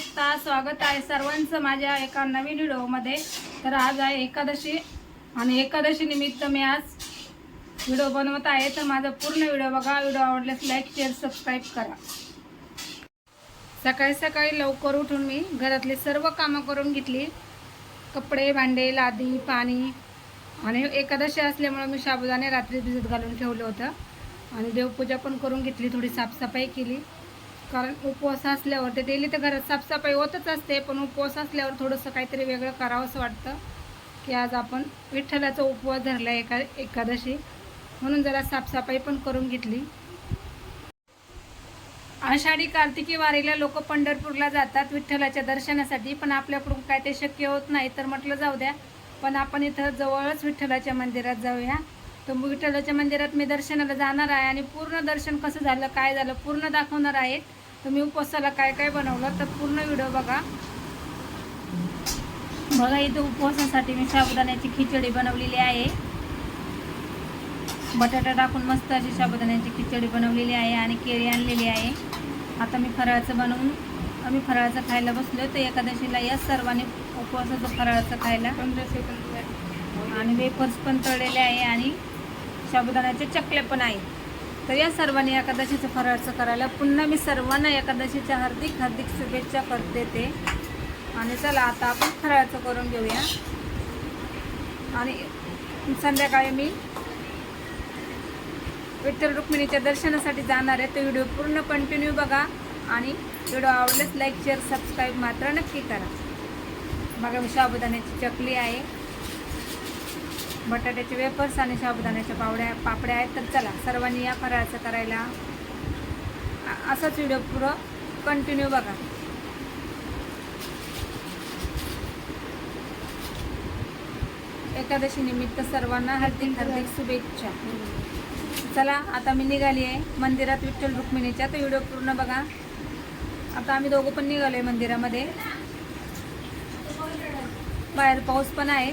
नमस्कार, स्वागत आहे सर्वांचं माझ्या एका नवीन व्हिडिओमध्ये। तर आज आहे एकादशी आणि एकादशी निमित्त मी आज व्हिडिओ बनवत आहे। तर माझा पूर्ण व्हिडिओ बघा। व्हिडिओ आवडल्यास लाईक शेअर सबस्क्राईब करा। सकाळी सकाळी लवकर उठून मी घरातले सर्व कामं करून घेतली। कपडे, भांडे, लादी, पाणी आणि एकादशी असल्यामुळे मी साबुदाणे रात्री भिजत घालून ठेवलं होतं आणि देवपूजा पण करून घेतली। थोडी साफसफाई केली, कारण उपवास असल्यावर ते डेली तर घरात साफसफाई होतच असते, पण उपवास असल्यावर थोडंसं काहीतरी वेगळं करावंसं वाटतं की आज आपण विठ्ठलाचा उपवास धरला एकादशी, म्हणून जरा साफसफाई पण करून घेतली। आषाढी कार्तिकी वारीला लोक पंढरपूरला जातात विठ्ठलाच्या दर्शनासाठी, पण आपल्याकडून काय ते शक्य होत नाही। तर म्हटलं जाऊ द्या, पण आपण इथं जवळच विठ्ठलाच्या मंदिरात जाऊया। तर विठ्ठलाच्या मंदिरात मी दर्शनाला जाणार आहे आणि पूर्ण दर्शन कसं झालं, काय झालं पूर्ण दाखवणार आहे। तर मी उपवासाला काय काय बनवलं तर पूर्ण व्हिडिओ बघा। इथं उपवासासाठी मी साबुदाण्याची खिचडी बनवलेली आहे। बटाटा टाकून मस्त अशी साबुदाण्याची खिचडी बनवलेली आहे आणि केळी आणलेली आहे। आता मी फराळाचं बनवून आम्ही फराळाचं खायला बसलो। तर एकादशीला या सर्वांनी उपवासाचं फराळाचं खायला आणि वेफर्स पण तळलेले आहे आणि साबुदाण्याचे चकले पण आहे। तर या सर्वांनी एकादशीचं फराळाचं करायला पुन्हा मी सर्वांना एकादशीच्या हार्दिक हार्दिक शुभेच्छा करते ते। आणि चला आता आपण फराळाचं करून घेऊया आणि संध्याकाळी मी विठ्ठल रुक्मिणीच्या दर्शनासाठी जाणार आहे। तो व्हिडिओ पूर्ण कंटिन्यू बघा आणि व्हिडिओ आवडल्यास लाईक शेअर सबस्क्राईब मात्र नक्की करा। बघा साबुदाण्याची चकली आहे, बटाट्याचे वेफर्स आणि साबुदाण्याच्या पापड्या आहेत। तर चला सर्वांनी या फराळाचं करायला। असाच व्हिडिओ पुरं कंटिन्यू बघा। एकादशी निमित्त सर्वांना हार्दिक हार्दिक शुभेच्छा। चला आता मी निघाली आहे मंदिरात विठ्ठल रुक्मिणीच्या। तर व्हिडिओ पूर्ण बघा। आता आम्ही दोघं पण निघालो आहे मंदिरामध्ये। बाहेर पाऊस पण आहे।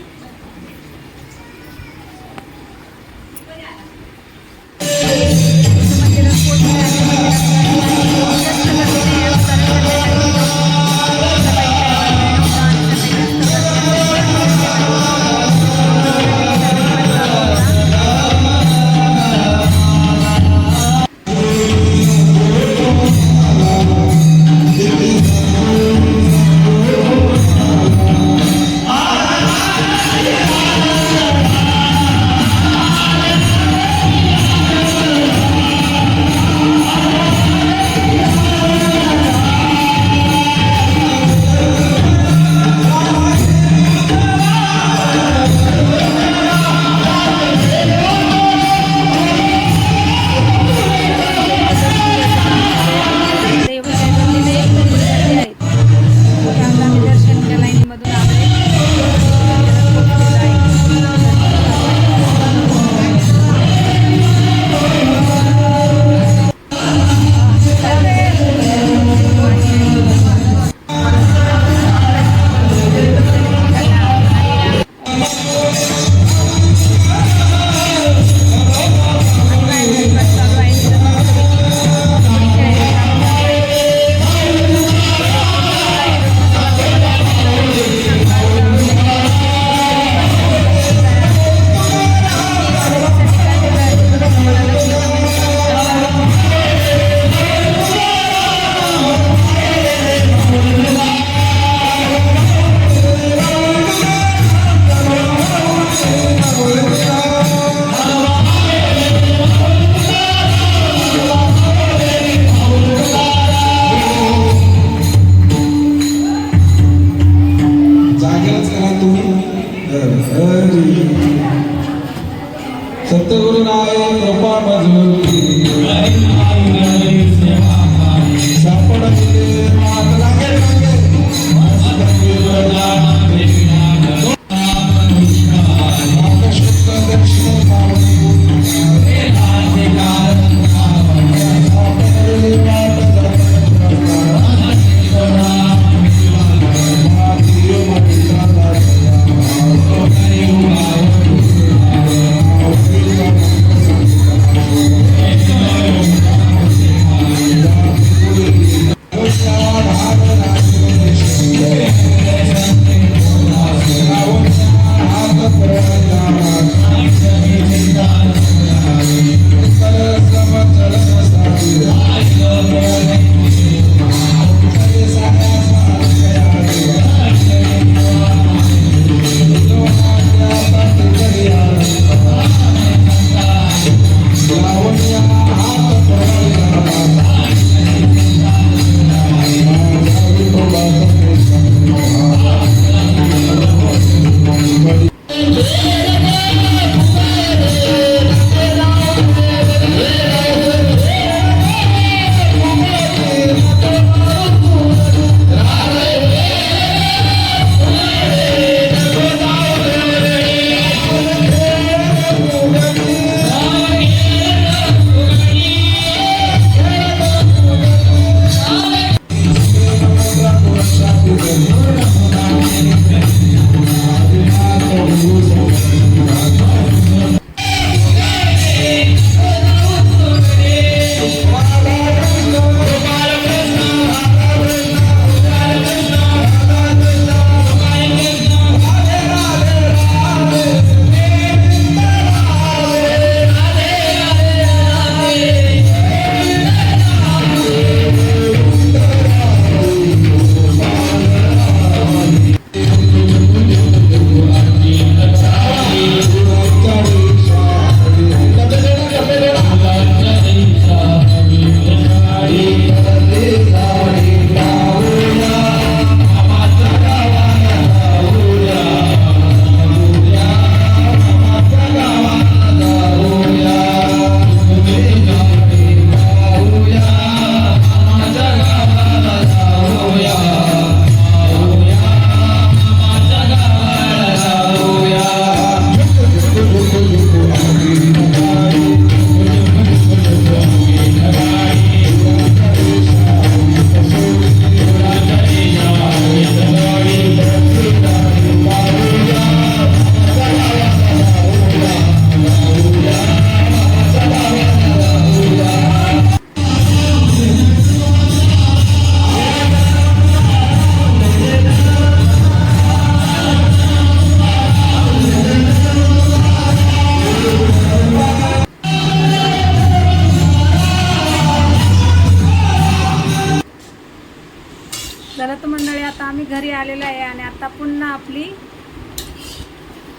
चला तर मंडळी, आता आम्ही घरी आलेलो आहे आणि आता पुन्हा आपली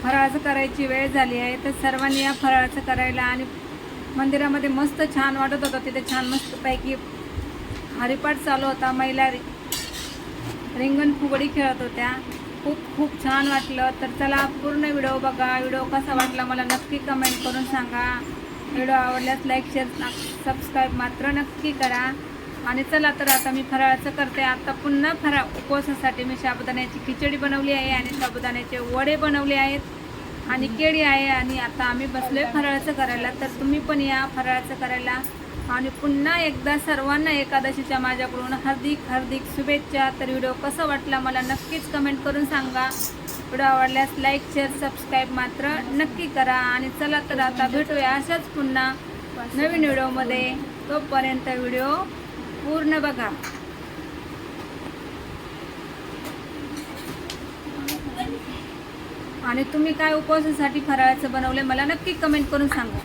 फराळाचं करायची वेळ झाली आहे. तर सर्वांनी या फराळाचं करायला, आणि मंदिरामध्ये मस्त छान वाटत होतं. तिथे छान मस्तपैकी हरिपाठ चालू होता, महिला रिंगण फुगडी खेळत होत्या. खूप छान वाटलं. तर चला पूर्ण व्हिडिओ बघा. व्हिडिओ कसा वाटला मला नक्की कमेंट करून सांगा. व्हिडिओ आवडल्यास लाईक शेअर सबस्क्राईब मात्र नक्की करा. आणि चला तर आता मी फराळाचं करते. आता पुन्हा उपवासासाठी मी साबुदाण्याची खिचडी बनवली आहे आणि साबुदाण्याचे वडे बनवले आहेत आणि केळी आहे. आणि आता आम्ही बसलोय फराळाचं करायला. तर तुम्ही पण या फराळाचं करायला. आणि पुन्हा एकदा सर्वांना एकादशीच्या माझ्याकडून हार्दिक शुभेच्छा. तर व्हिडिओ कसा वाटला मला नक्कीच कमेंट करून सांगा. व्हिडिओ आवडल्यास लाईक शेअर सबस्क्राईब मात्र नक्की करा. आणि चला तर आता भेटूया अशाच पुन्हा नवीन व्हिडिओमध्ये. तोपर्यंत व्हिडिओ पूर्ण बघा. आणि तुम्ही काय उपवासासाठी फराळाचं बनवले मला नक्की कमेंट करून सांगा.